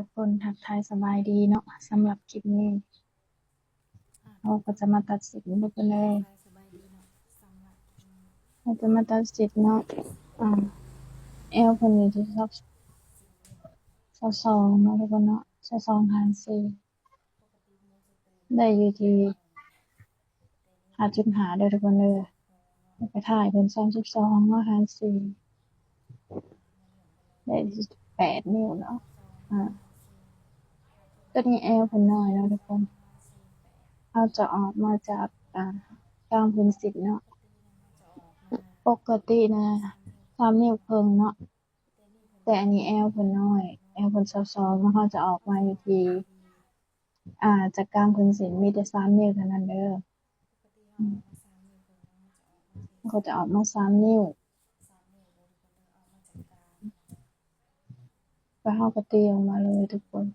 ทุกคนทักทายสบายดีเนาะสำหรับคลิปนี้เราก็จะมาตัดสินทุกคนเลยเราจะมาตัดสินเนาะแอลคนนี้ที่ชอบซองเนาะทุกคนเนาะซอง4ได้อยู่ที่5.5เด้อทุกคนเลยไปถ่ายเป็น32เนาะ4ได้8นิ้วเนาะตัวนี้แอลคนน้อยเนาะทุกคนเอาจะออกมาจากกลางพื้นสิบเนาะปกตินะ3 นิ้วครึ่งเนาะแต่อันนี้แอลเพิ่นน้อยแอลเพิ่น22มันก็จะออกมาอยู่ที่จากกลางพื้นสินมีแต่3 นิ้วเท่านั้นเด้อมันก็จะออกมา3 นิ้วก็เฮาก็ตีออกมาเลยทุกคน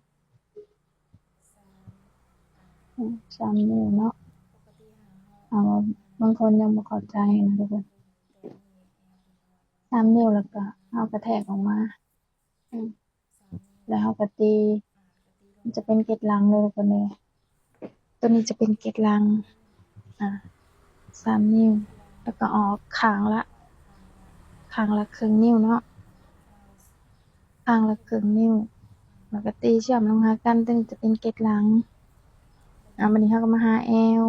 3 นิ้วเนาะบางคนยังบ่เข้าใจนะทุกคน3 นิ้วแล้วก็เฮาก็แทกออกมาแล้วเฮาก็ตีมันจะเป็นเกล็ดรังเลยทุกคนเลยตัวนี้จะเป็นเกล็ดรัง3 นิ้วแล้วก็ออกข้างละครึ่งนิ้วเนาะข้างละครึ่งนิ้วแล้วก็ตีเชื่อมลงหากันตัวนี้จะเป็นเกล็ดรังบัดนี้เฮาก็มาหาแอล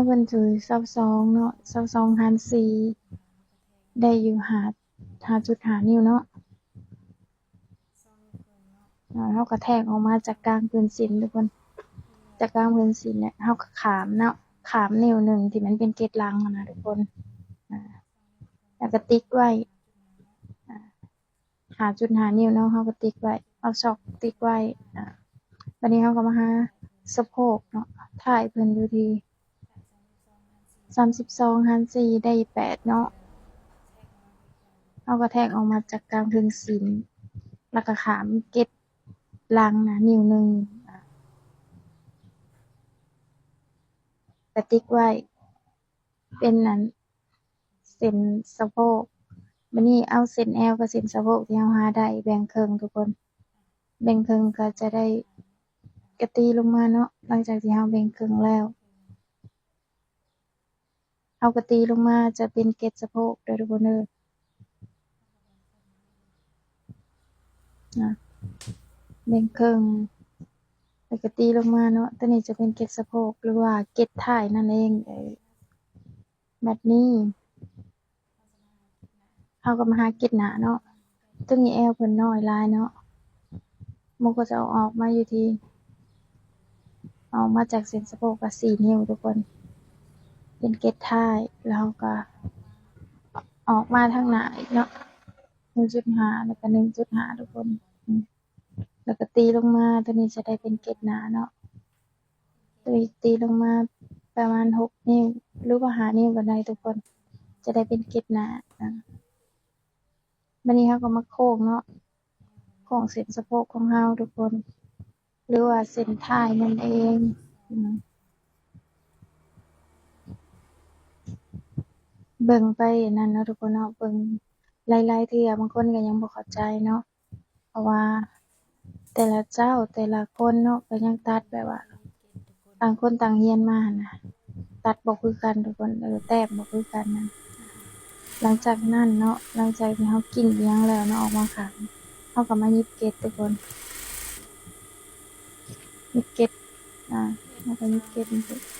เพิ่นถือ22เนาะ22หาร4ได้อยู่5.5 นิ้วเนาะเฮาก็แทกออกมาจากกลางพื้นสินทุกคนจากกลางพื้นสินเนี่ยเฮาก็ขามเนาะขามนิ้วหนึ่งที่มันเป็นเกล็ดรังนะทุกคนแล้วก็ติ๊กไว้5.5 นิ้วเนาะเฮาก็ติ๊กไว้เอาช็อกติ๊กไว้บัดนี้เฮาก็มาหาสะโพกเนาะถ่ายเพิ่นอยู่ที่32หาร4ได้8เนาะเฮาก็แทกออกมาจากกลางพื้นสินแล้วก็ขามเกล็ดรังนะนิ้วหนึ่งก็ติ๊กไว้เป็นนั้นเส้นสะโพกบัดนี้เอาเส้นแอลกับเส้นสะโพกที่เฮาหาได้แบ่งครึ่งทุกคนแบ่งครึ่งก็จะได้ก็ตีลงมาเนาะหลังจากที่เฮาแบ่งครึ่งแล้วเฮาก็ตีลงมาจะเป็นเกล็ดสะโพกเด้อทุกคนเด้อแบ่งครึ่งแล้วก็ตีลงมาเนาะตัวนี้จะเป็นเกล็ดสะโพกหรือว่าเกล็ดท้ายนั่นเองแบบนี้เฮาก็มาหาเกล็ดหน้าเนาะตัวนี้แอลเพิ่นน้อยหลายเนาะมันก็จะเอาออกมาอยู่ที่ออกมาจากเส้นสะโพกก็4 นิ้วทุกคนเป็นเกล็ดท้ายแล้วก็ออกมาทางหน้าอีกเนาะ 1.5 แล้วก็ 1.5 ทุกคนแล้วก็ตีลงมาตัวนี้จะได้เป็นเกล็ดหน้าเนาะตัวนี้ตีลงมาประมาณ6 นิ้วหรือว่า5 นิ้วก็ได้ทุกคนจะได้เป็นเกล็ดหน้าบัดนี้เฮาก็มาโค้งเนาะโค้งเส้นสะโพกของเฮาทุกคนหรือว่าเส้นท้ายนั่นเองเบิ่งไปนั่นเนาะทุกคนเนาะเบิ่งหลายๆเทื่อบางคนก็ยังบ่เข้าใจเนาะเพราะว่าแต่ละเจ้าแต่ละคนเนาะก็ยังตัดแบบว่าต่างคนต่างเรียนมานะตัดบ่คือกันทุกคนแต้มบ่คือกันนั่นหลังจากนั้นเนาะหลังจากที่เฮากินอิหยังแล้วเนาะออกมาขางเฮาก็มาหยิบเกล็ดทุกคนหยิบเกล็ดแล้วก็หยิบเกล็ด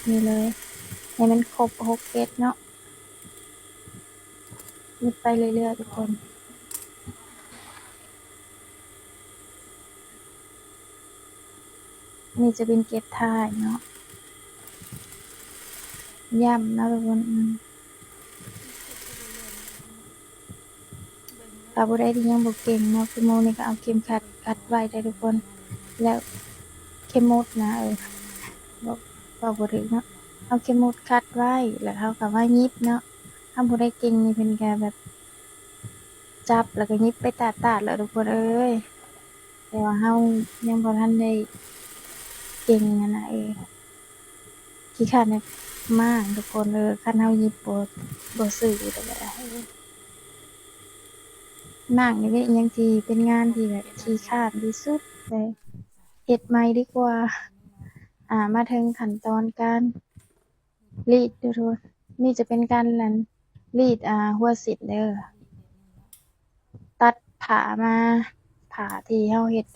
นี่เลยให้มันครบ6 เกล็ดเนาะหยิบไปเรื่อยๆทุกคนนี่จะเป็นเกล็ดท้ายเนาะย่ำนะทุกคนถ้าผู้ใดที่ยังบ่เก่งเนาะคือโมนี่ก็เอาเข็มขัดไว้ได้ทุกคนแล้วเข็มมดนะบ่ถึงเนาะเอาเข็มมดขัดไว้แล้วเขาก็ว่ายิบเนาะถ้าผู้ใดเก่งนี่เพิ่นก็แบบจับแล้วก็ยิบไปตาดๆแล้วทุกคนเอ้ยแต่ว่าเฮายังบ่ทันได้เก่งนั่นน่ะขี้คร้านแบบมากทุกคนคันเฮายิบบ่ซื่อก็ได้มากนี่เป็นอิหยังที่เป็นงานที่แบบขี้คร้านที่สุด เลยเฮ็ดใหม่ดีกว่ามาถึงขั้นตอนการรีดเด้อทุกคนนี่จะเป็นการนั้นรีดหัวสินเด้อตัดผ้ามาผ้าที่เฮาเฮ็ด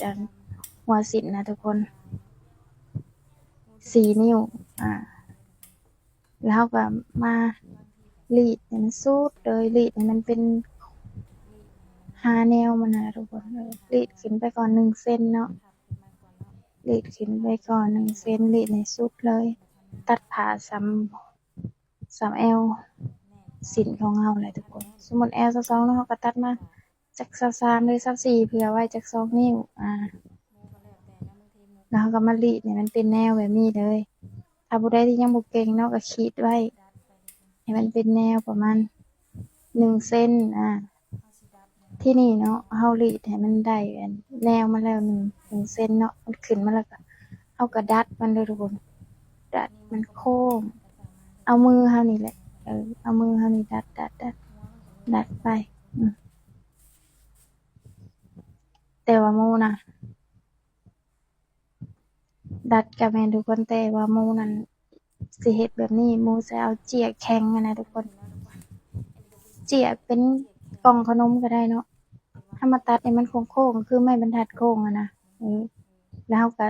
หัวสินนะทุกคน4 นิ้วอ่าแล้วเราก็มารีดให้มันสุดเลยรีดให้มันเป็น5 แนวมันน่ะทุกคนรีดขึ้นไปก่อน1 เซนเนาะรีดขึ้นไปก่อน1 เซนรีดให้สุดเลยตัดผ้าซ้ำแอวสินของเราแหละทุกคนสมมุติแอว22เนาะเราก็ตัดมาจาก23หรือ24เผื่อไว้จาก2 นิ้วแล้วเราก็มารีดให้มันเป็นแนวแบบนี้เลยถ้าผู้ใดที่ยังบ่เก่งเนาะก็ขีดไว้ให้มันเป็นแนวประมาณ1 เซนที่นี่เนาะเฮารีดให้มันได้แนวมาแล้ว1 เซนเนาะมันขึ้นมาแล้วก็เฮาก็ดัดมันเลยทุกคนดัดมันโค้งเอามือเฮานี่แหละเอามือเฮานี่ดัดไปแต่ว่าหมู่น่ะดัดก็แม่นทุกคนแต่ว่าหมู่นั้นสิเฮ็ดแบบนี้หมู่สิเอาเจียแข็งอะนะทุกคนเจียเป็นกล่องขนมก็ได้เนาะถ้ามาตัดให้มันโค้งๆคือไม้บรรทัดโค้งอะนะแล้วเราก็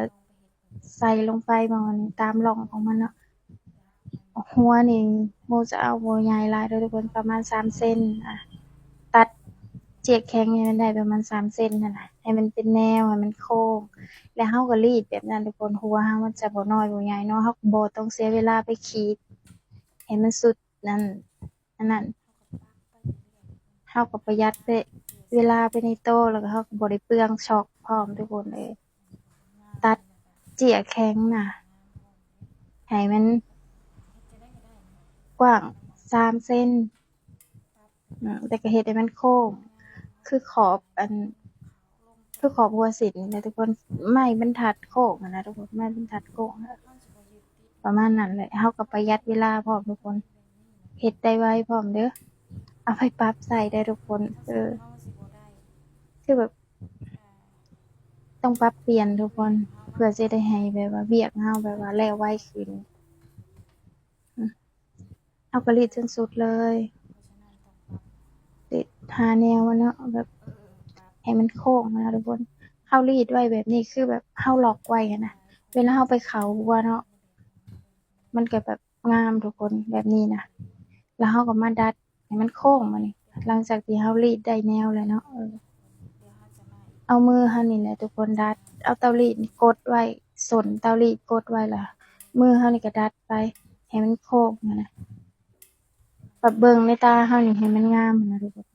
ใส่ลงไปบ่มันตามร่องของมันเนาะหัวนี่หมู่จะเอาบ่ใหญ่หลายเด้อทุกคนประมาณ3 เซนตัดเจียแข็งให้มันได้ประมาณ3 เซนนั่นน่ะให้มันเป็นแนวให้มันโค้งแล้วเราก็รีดแบบนั้นทุกคนหัวเรามันจะบ่น้อยบ่ใหญ่เนาะเราก็บ่ต้องเสียเวลาไปขีดให้มันสุดนั่นอันนั้นเราก็ประหยัดไปเวลาไปในโตแล้วก็เราก็บ่ได้เปลืองช็อกพร้อมทุกคนตัดเจียแข็งน่ะให้มันกว้าง3 เซนแต่ก็เฮ็ดให้มันโค้งคือขอบคือขอบหัวสินนะทุกคนไม้บรรทัดโค้งอะนะทุกคนไม้บรรทัดโค้งประมาณนั้นแหละเราก็ประหยัดเวลาพร้อมทุกคนเฮ็ดได้ไวพร้อมเด้อเอาไปปรับใช้ได้ทุกคนคือแบบต้องปรับเปลี่ยนทุกคนเพื่อสิได้ให้แบบว่าเวียกเราแบบว่าแล้วไวขึ้นเราก็รีดจนสุดเลยรีด5 แนวอะเนาะแบบให้มันโค้งนะทุกคนเรารีดไว้แบบนี้คือแบบเราล็อกไว้อะนะเวลาเราไปเข้าหัวเนาะมันก็แบบงามทุกคนแบบนี้นะแล้วเราก็มาดัดให้มันโค้งมานี่หลังจากที่เรารีดได้แนวแล้วเนาะเอามือเรานี่แหละทุกคนดัดเอาเตารีดนี่กดไว้ส้นเตารีดกดไว้ล่ะมือเรานี่ก็ดัดไปให้มันโค้งอะนะแบบเบิ่งในตาเรานี่ให้มันงามอะนะทุกคน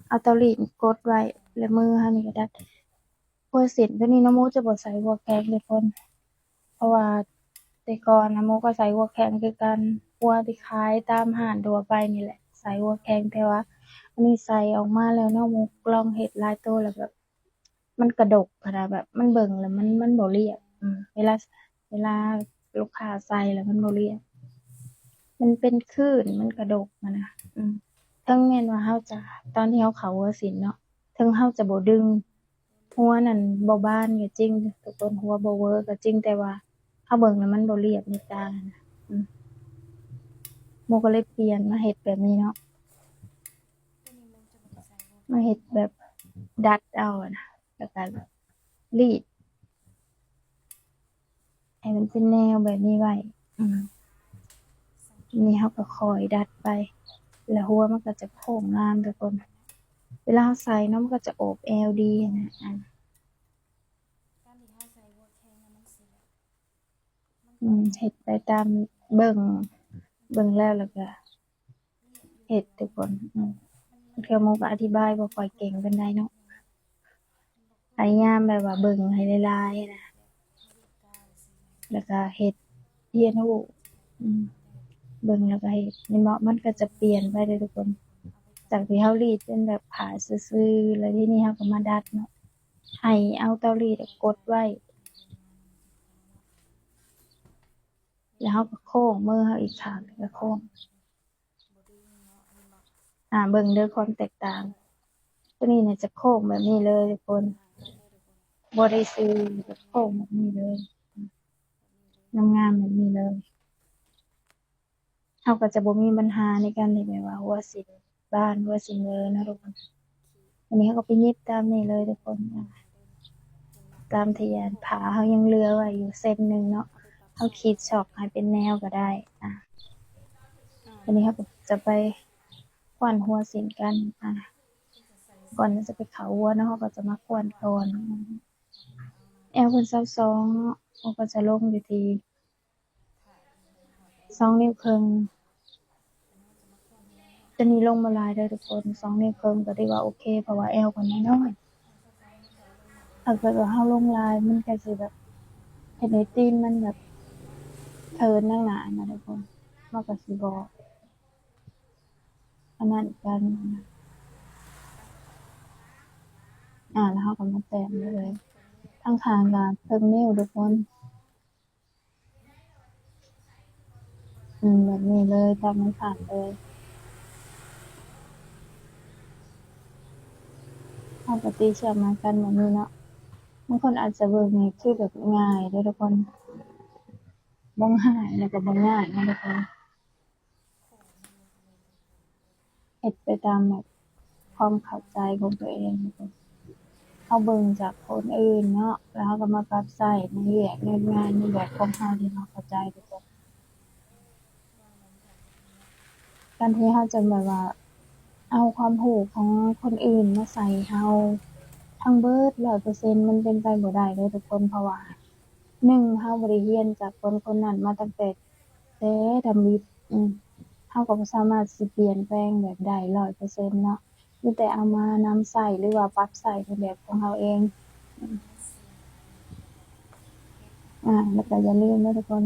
เอาเตารีดนี่กดไว้แล้วมือเรานี่ก็ดัดหัวเส้นตัวนี้น้ำมูกจะบ่ใส่หัวแข็งทุกคนเพราะว่าแต่ก่อนน้ำมูกก็ใส่หัวแข็งคือกันหัวที่ขายตามห้านทั่วไปนี่แหละใส่หัวแข็งแต่ว่าอันนี้ใส่ออกมาแล้วเนาะมูกลองเฮ็ดหลายโตแล้วแบบมันกระดกอะนะแบบมันเบิ่งแล้วมันบ่เรียบเวลาลูกค้าใส่แล้วมันบ่เรียบมันเป็นคลื่นมันกระดกอะนะเทิงแม่นว่าเราจะตอนที่เราเข้าหัวศิลป์เนาะเทิงเราจะบ่ดึงหัวนั่นบ่บานก็จริงทุกคนหัวบ่เวิร์กก็จริงแต่ว่าเราเบิ่งแล้วมันบ่เรียบในตานะโมก็เลยเปลี่ยนมาเฮ็ดแบบนี้เนาะมาเฮ็ดแบบดัดเอาอะนะแล้วก็รีดให้มันเป็นแนวแบบนี้ไว้นี่เราก็ค่อยดัดไปแล้วหัวมันก็จะโค้งงามทุกคนเวลาเราใส่เนาะมันก็จะโอบเอวดีนะเฮ็ดไปตามเบิ่งแล้วก็เฮ็ดทุกคนเทื่อหมู่ก็อธิบายบ่ค่อยเก่งปานใดเนาะพยายามแบบว่าเบิ่งให้หลายๆนะแล้วก็เฮ็ดเรียนรู้เบิ่งแล้วก็เฮ็ดนี่เนาะมันก็จะเปลี่ยนไปเด้อทุกคนจากที่เรารีดเป็นแบบผ้าซื่อๆแล้วทีนี้เราก็มาดัดเนาะให้เอาเตารีดอะกดไว้แล้วเราก็โค้งมือเราอีกข้างหนึ่งก็โค้งเบิ่งเด้อความแตกต่างตัวนี้เนี่ยจะโค้งแบบนี้เลยทุกคน บ่ได้ซื้อแบบโค้งแบบนี้เลยงามๆแบบนี้เลยเราก็จะบ่มีปัญหาในการที่แบบว่าหัวสิบ้านหัวสิเงอเนาะทุกคนอันนี้เขาก็ไปเย็บตามนี่เลยทุกคนตามที่อันผาเขายังเหลือไว้อยู่เส้นหนึ่งเนาะเขาขีดช็อกให้เป็นแนวก็ได้อันนี้เขาก็จะไปกวนหัวสินกันก่อนจะไปเขาวัวเนาะเขาก็จะมากวนก่อนแอลคน22เนาะเขาก็จะลงอยู่ที่2นิ้วครึ่งจะมีลงบ่หลายเด้อทุกคน2นิ้วครึ่งก็ถือว่าโอเคเพราะว่าแอลคนน้อยๆถ้าเกิดว่าเฮาลงหลายมันก็สิแบบเฮ็ดให้ตีนมันแบบเทินทั้งหน้านะทุกคนมันก็สิบ่อันนั้นกันแล้วเราก็มาแต้มเลยทั้งข้างก็ครึ่งนิ้วทุกคนแบบนี้เลยตามมันขาดเลยเราก็ตีเชือกมากันแบบนี้เนาะบางคนอาจจะเบิ่งนี่คือแบบง่ายเด้อทุกคนบ่ง่ายแล้วก็บ่ง่ายนะทุกคนเฮ็ดไปตามแบบความเข้าใจของตัวเองทุกคนเราเบิ่งจากคนอื่นเนาะแล้วเราก็มาปรับใช้ในเวียกในงานในแบบของเราที่เราเข้าใจทุกคนการที่เราจะแบบว่าเอาความรู้ของคนอื่นมาใส่เราทั้งเบิด100%มันเป็นไปบ่ได้เด้อทุกคนเพราะว่า1เราบ่ได้เรียนจากคนคนนั้นมาตั้งแต่ทำอิฐเราก็บ่สามารถสิเปลี่ยนแปลงแบบได้100%เนาะมีแต่เอามานำใช้หรือว่าปรับใช้ในแบบของเราเองอืมแล้วก็อย่าลืมเด้อทุกคน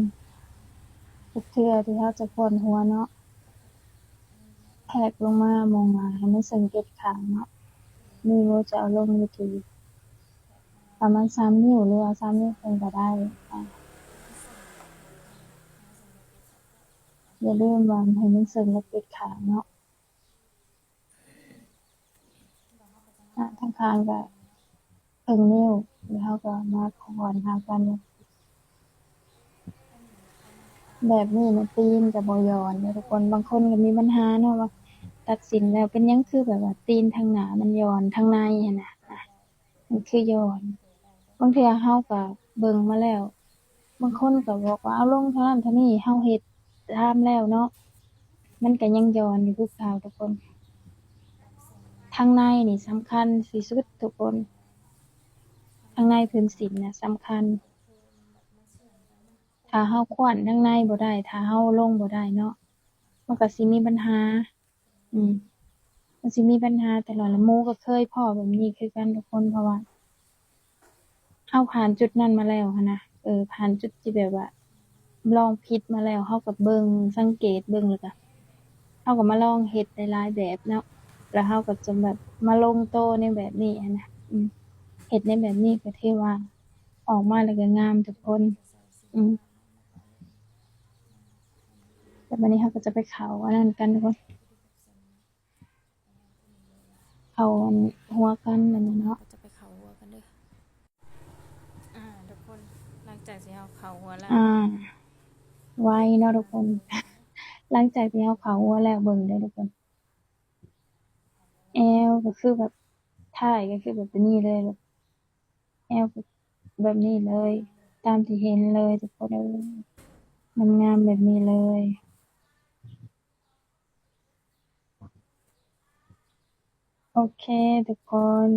ทุกเทื่อที่เราจะพ่นหัวเนาะแทรกลงมาหม้องให้มันสังเกตข้างเนาะนี่บ่จะเอาลงอยู่ที่ประมาณ3นิ้วหรือว่า3นิ้วครึ่งก็ได้อาอย่าลืมว่าให้มันเชิงและปิดข้างเนาะทางข้างก็ครึ่งนิ้วแล้วเราก็มาขอนหากันแบบนี้น่ะตีนจะบ่ย้อนเด้อทุกคนบางคนก็มีปัญหาเนาะว่าตัดสินแล้วเป็นหยังคือแบบว่าตีนทางหน้ามันย้อนทางในหั้นน่ะมันคือย้อนบางเทื่อเราก็เบิ่งมาแล้วบางคนก็บอกว่าเอาลงเท่านั้นเท่านี้เราเฮ็ดตามแล้วเนาะมันก็ยังย้อนอยู่คือเก่าทุกคนทางในนี่สำคัญที่สุดทุกคนทางในพื้นสินน่ะสำคัญถ้าเราคว้านทางในบ่ได้ถ้าเราลงบ่ได้เนาะมันก็สิมีปัญหาอืม มันสิมีปัญหาตลอดแล้วหมู่ก็เคยพ้อแบบนี้คือกันทุกคนเพราะว่าเราผ่านจุดนั้นมาแล้วหั้นนะผ่านจุดที่แบบว่าลองผิดมาแล้วเราก็เบิ่งสังเกตเบิ่งแล้วก็เราก็มาลองเฮ็ดหลายๆแบบเนาะแล้วเราก็จนแบบมาลงโตวในแบบนี้หั้นนะเฮ็ดในแบบนี้ก็ถือว่าออกมาแล้วก็งามทุกคนอืมแล้วบัดนี้เราก็จะไปเข้าอันนั้นกันทุกคนเข้าอันหัวกันอันนี้เนาะก็จะไปเขาหัวกันเด้อทุกคนหลังจากที่เราเขาหัวแล้วอ่าไวเนาะทุกคน หลังจากที่เราเข้าหัวแล้วเบิ่งเด้อทุกคนแอวก็คือแบบท่ายก็คือแบบนี้เลยแบบแอวก็แบบนี้เลยตามที่เห็นเลยทุกคนเอ้ยมันงามแบบนี้เลยโอเคทุกคน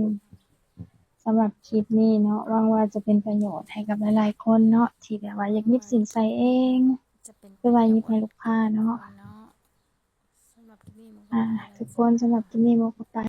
สำหรับคลิปนี้เนาะหวังว่าจะเป็นประโยชน์ให้กับหลายๆคนเนาะที่แบบว่าอยากหยิบสินใส่เองจะเป็นหรือว่าหยิบประโยชน์ให้ลูกค้าเนาะเนาะสำหรับที่นี่มันก็อ่ามีอะไรทุกคนสำหรับคลิปนี้โมก็ไป